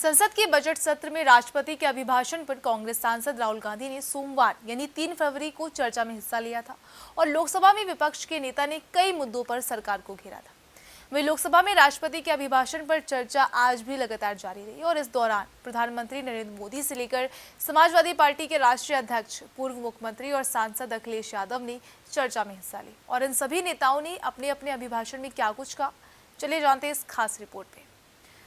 संसद के बजट सत्र में राष्ट्रपति के अभिभाषण पर कांग्रेस सांसद राहुल गांधी ने सोमवार यानी 3 फरवरी को चर्चा में हिस्सा लिया था और लोकसभा में विपक्ष के नेता ने कई मुद्दों पर सरकार को घेरा था। वहीं लोकसभा में राष्ट्रपति के अभिभाषण पर चर्चा आज भी लगातार जारी रही और इस दौरान प्रधानमंत्री नरेंद्र मोदी से लेकर समाजवादी पार्टी के राष्ट्रीय अध्यक्ष, पूर्व मुख्यमंत्री और सांसद अखिलेश यादव ने चर्चा में हिस्सा ली और इन सभी नेताओं ने अपने अपने अभिभाषण में क्या कुछ कहा, चलिए जानते हैं इस खास रिपोर्ट में।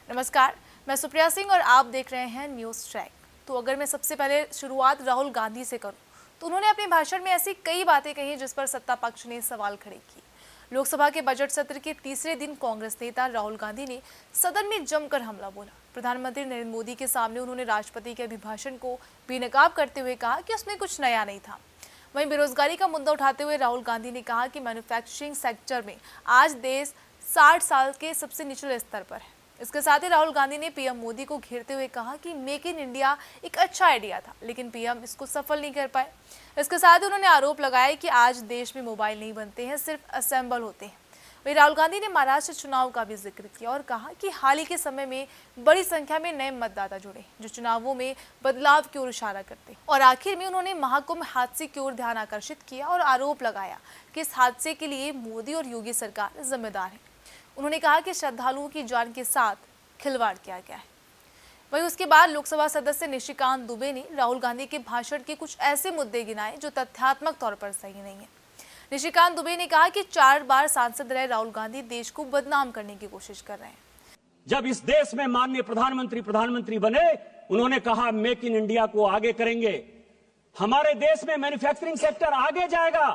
नमस्कार, मैं सुप्रिया सिंह और आप देख रहे हैं न्यूज़ ट्रैक। तो अगर मैं सबसे पहले शुरुआत राहुल गांधी से करूं, तो उन्होंने अपने भाषण में ऐसी कई बातें कही जिस पर सत्ता पक्ष ने सवाल खड़े किए। लोकसभा के बजट सत्र के तीसरे दिन कांग्रेस नेता राहुल गांधी ने सदन में जमकर हमला बोला। प्रधानमंत्री नरेंद्र मोदी के सामने उन्होंने राष्ट्रपति के अभिभाषण को बेनकाब करते हुए कहा कि उसमें कुछ नया नहीं था। वहीं बेरोजगारी का मुद्दा उठाते हुए राहुल गांधी ने कहा कि मैन्युफैक्चरिंग सेक्टर में आज देश 60 साल के सबसे निचले स्तर पर है। इसके साथ ही राहुल गांधी ने पीएम मोदी को घेरते हुए कहा कि मेक इन इंडिया एक अच्छा आइडिया था, लेकिन पीएम इसको सफल नहीं कर पाए। इसके साथ ही उन्होंने आरोप लगाया कि आज देश में मोबाइल नहीं बनते हैं, सिर्फ असेंबल होते हैं। वहीं राहुल गांधी ने महाराष्ट्र चुनाव का भी जिक्र किया और कहा कि हाल ही के समय में बड़ी संख्या में नए मतदाता जुड़े जो चुनावों में बदलाव की ओर इशारा करते। और आखिर में उन्होंने महाकुंभ हादसे की ओर ध्यान आकर्षित किया और आरोप लगाया कि इस हादसे के लिए मोदी और योगी सरकार जिम्मेदार है। उन्होंने कहा कि श्रद्धालुओं की जान के साथ खिलवाड़ किया गया है। वहीं उसके बाद लोकसभा सदस्य निशिकांत दुबे ने राहुल गांधी के भाषण के कुछ ऐसे मुद्दे गिनाए जो तथ्यात्मक तौर पर सही नहीं है। निशिकांत दुबे ने कहा कि 4 बार सांसद रहे राहुल गांधी देश को बदनाम करने की कोशिश कर रहे हैं। जब इस देश में माननीय प्रधानमंत्री बने, उन्होंने कहा मेक इन इंडिया को आगे करेंगे, हमारे देश में मैन्युफैक्चरिंग सेक्टर आगे जाएगा।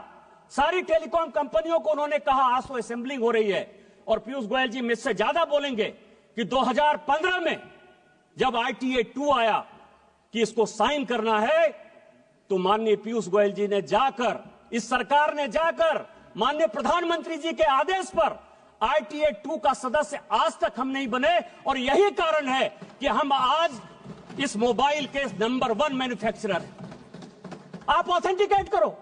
सारी टेलीकॉम कंपनियों को उन्होंने कहा आज तो असेंबलिंग हो रही है और पीयूष गोयल जी मुझसे ज्यादा बोलेंगे कि 2015 में जब ITA 2 आया कि इसको साइन करना है, तो माननीय पीयूष गोयल जी ने जाकर, इस सरकार ने जाकर माननीय प्रधानमंत्री जी के आदेश पर ITA 2 का सदस्य आज तक हम नहीं बने। और यही कारण है कि हम आज इस मोबाइल के नंबर 1 मैन्युफैक्चरर हैं। आप ऑथेंटिकेट करो।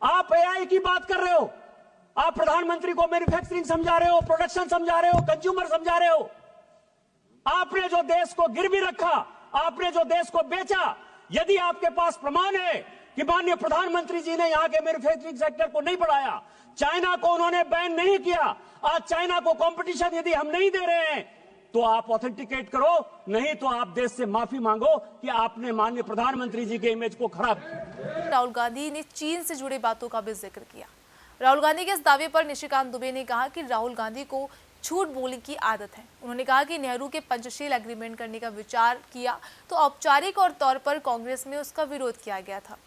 आप AI की बात कर रहे हो, आप प्रधानमंत्री को मैन्युफैक्चरिंग समझा रहे हो, प्रोडक्शन समझा रहे हो, कंज्यूमर समझा रहे हो। आपने जो देश को गिरवी रखा, आपने जो देश को बेचा, यदि आपके पास प्रमाण है कि माननीय प्रधानमंत्री जी ने यहां के मैन्युफैक्चरिंग सेक्टर को नहीं बढ़ाया, चाइना को उन्होंने बैन नहीं किया, आज चाइना को कंपटीशन यदि हम नहीं दे रहे हैं, तो आप ऑथेंटिकेट करो, नहीं तो आप देश से माफी मांगो कि आपने माननीय प्रधानमंत्री जी के इमेज को खराब किया। राहुल गांधी ने चीन से जुड़ी बातों का भी जिक्र किया। राहुल गांधी के इस दावे पर निशिकांत दुबे ने कहा कि राहुल गांधी को झूठ बोलने की आदत है। उन्होंने कहा कि नेहरू के पंचशील एग्रीमेंट करने का विचार किया तो औपचारिक और तौर पर कांग्रेस में उसका विरोध किया गया था।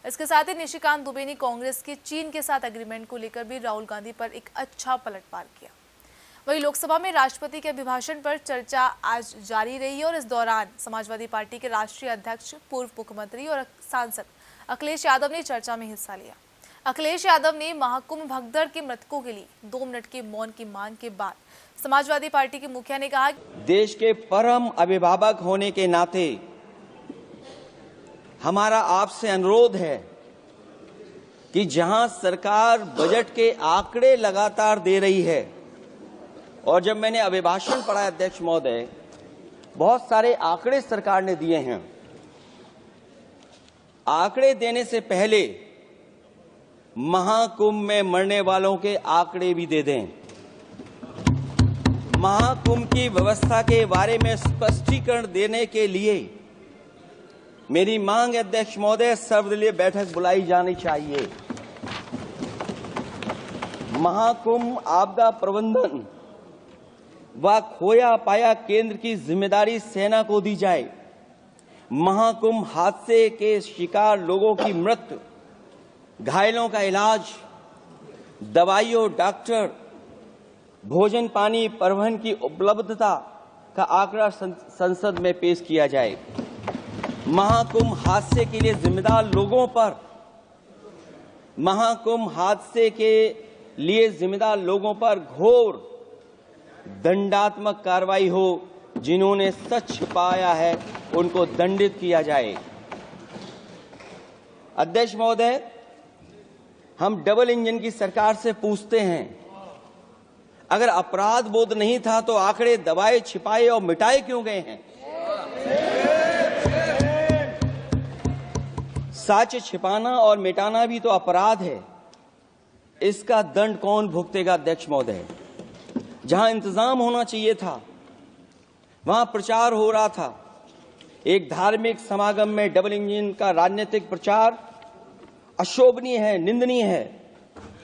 इसके साथ ही निशिकांत दुबे ने कांग्रेस के चीन के साथ एग्रीमेंट को लेकर भी राहुल गांधी पर एक अच्छा पलटवार किया। वहीं लोकसभा में राष्ट्रपति के अभिभाषण पर चर्चा आज जारी रही और इस दौरान समाजवादी पार्टी के राष्ट्रीय अध्यक्ष, पूर्व मुख्यमंत्री और सांसद अखिलेश यादव ने चर्चा में हिस्सा लिया। अखिलेश यादव ने महाकुंभ भगदड़ के मृतकों के लिए 2 मिनट के मौन की मांग के बाद समाजवादी पार्टी के मुखिया ने कहा, देश के परम अभिभावक होने के नाते हमारा आपसे अनुरोध है कि जहां सरकार बजट के आंकड़े लगातार दे रही है, और जब मैंने अभिभाषण पढ़ा अध्यक्ष महोदय, बहुत सारे आंकड़े सरकार ने दिए हैं। आंकड़े देने से पहले महाकुंभ में मरने वालों के आंकड़े भी दे दें। महाकुंभ की व्यवस्था के बारे में स्पष्टीकरण देने के लिए मेरी मांग अध्यक्ष महोदय, सर्वदलीय बैठक बुलाई जानी चाहिए। महाकुंभ आपदा प्रबंधन व खोया पाया केंद्र की जिम्मेदारी सेना को दी जाए। महाकुंभ हादसे के शिकार लोगों की मृत्यु, घायलों का इलाज, दवाइयों, डॉक्टर, भोजन पानी, परिवहन की उपलब्धता का आंकड़ा संसद में पेश किया जाए। महाकुंभ हादसे के लिए जिम्मेदार लोगों पर, महाकुंभ हादसे के लिए जिम्मेदार लोगों पर घोर दंडात्मक कार्रवाई हो। जिन्होंने सच छिपाया है उनको दंडित किया जाए। अध्यक्ष महोदय, हम डबल इंजन की सरकार से पूछते हैं, अगर अपराध बोध नहीं था तो आंकड़े दबाए, छिपाए और मिटाए क्यों गए हैं? साक्ष्य छिपाना और मिटाना भी तो अपराध है। इसका दंड कौन भुगतेगा अध्यक्ष महोदय? जहां इंतजाम होना चाहिए था वहां प्रचार हो रहा था। एक धार्मिक समागम में डबल इंजन का राजनीतिक प्रचार अशोभनीय है, निंदनीय है।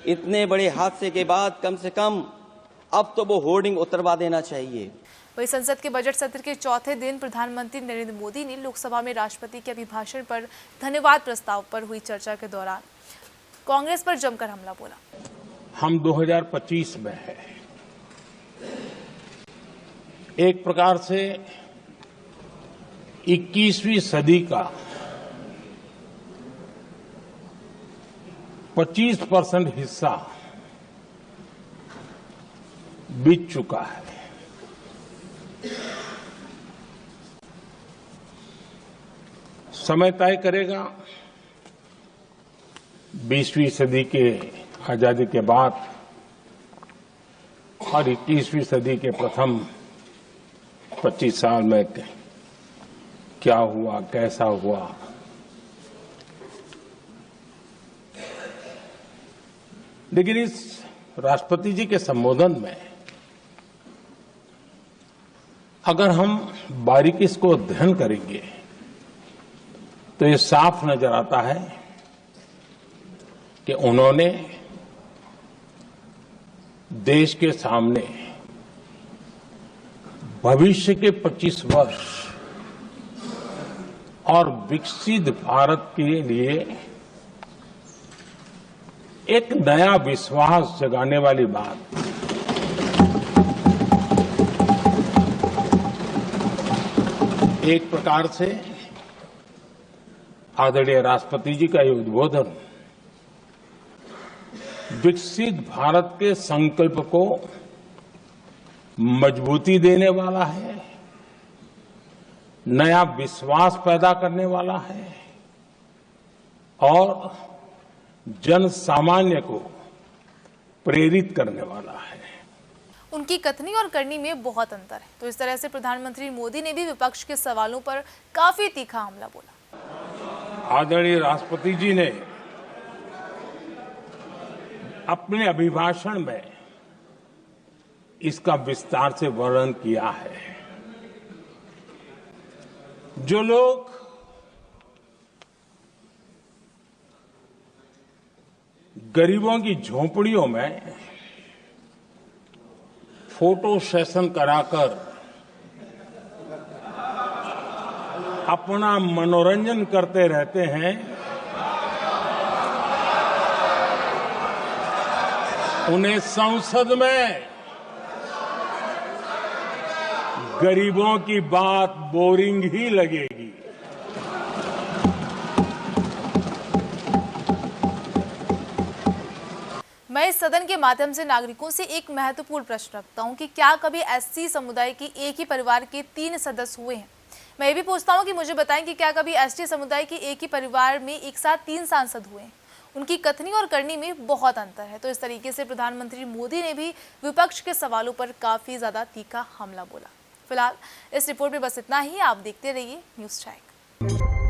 इतने बड़े हादसे के बाद कम से कम अब तो वो होर्डिंग उतरवा देना चाहिए। वहीं संसद के बजट सत्र के चौथे दिन प्रधानमंत्री नरेंद्र मोदी ने लोकसभा में राष्ट्रपति के अभिभाषण पर धन्यवाद प्रस्ताव पर हुई चर्चा के दौरान कांग्रेस पर जमकर हमला बोला। हम 2025 में हैं। एक प्रकार से 21वीं सदी का 25% हिस्सा बीत चुका है। समय तय करेगा 20वीं सदी के आजादी के बाद और 21वीं सदी के प्रथम 25 साल में क्या हुआ, कैसा हुआ। लेकिन इस राष्ट्रपति जी के संबोधन में अगर हम बारीकी इसको अध्ययन करेंगे तो ये साफ नजर आता है कि उन्होंने देश के सामने भविष्य के 25 वर्ष और विकसित भारत के लिए एक नया विश्वास जगाने वाली बात, एक प्रकार से आदरणीय राष्ट्रपति जी का ये उद्बोधन विकसित भारत के संकल्प को मजबूती देने वाला है, नया विश्वास पैदा करने वाला है और जन सामान्य को प्रेरित करने वाला है। उनकी कथनी और करनी में बहुत अंतर है। तो इस तरह से प्रधानमंत्री मोदी ने भी विपक्ष के सवालों पर काफी तीखा हमला बोला। आदरणीय राष्ट्रपति जी ने अपने अभिभाषण में इसका विस्तार से वर्णन किया है। जो लोग गरीबों की झोपड़ियों में फोटो सेशन कराकर अपना मनोरंजन करते रहते हैं, उन्हें संसद में गरीबों की बात बोरिंग ही लगेगी। मैं इस सदन के माध्यम से नागरिकों से एक महत्वपूर्ण प्रश्न रखता हूं कि क्या कभी एससी समुदाय के एक ही परिवार के 3 सदस्य हुए हैं? मैं ये भी पूछता हूं कि मुझे बताएं कि क्या कभी एसटी समुदाय के एक ही परिवार में एक साथ 3 सांसद हुए हैं? उनकी कथनी और करनी में बहुत अंतर है। तो इस तरीके से प्रधानमंत्री मोदी ने भी विपक्ष के सवालों पर काफी ज्यादा तीखा हमला बोला। फिलहाल इस रिपोर्ट में बस इतना ही। आप देखते रहिए न्यूज़ चैक।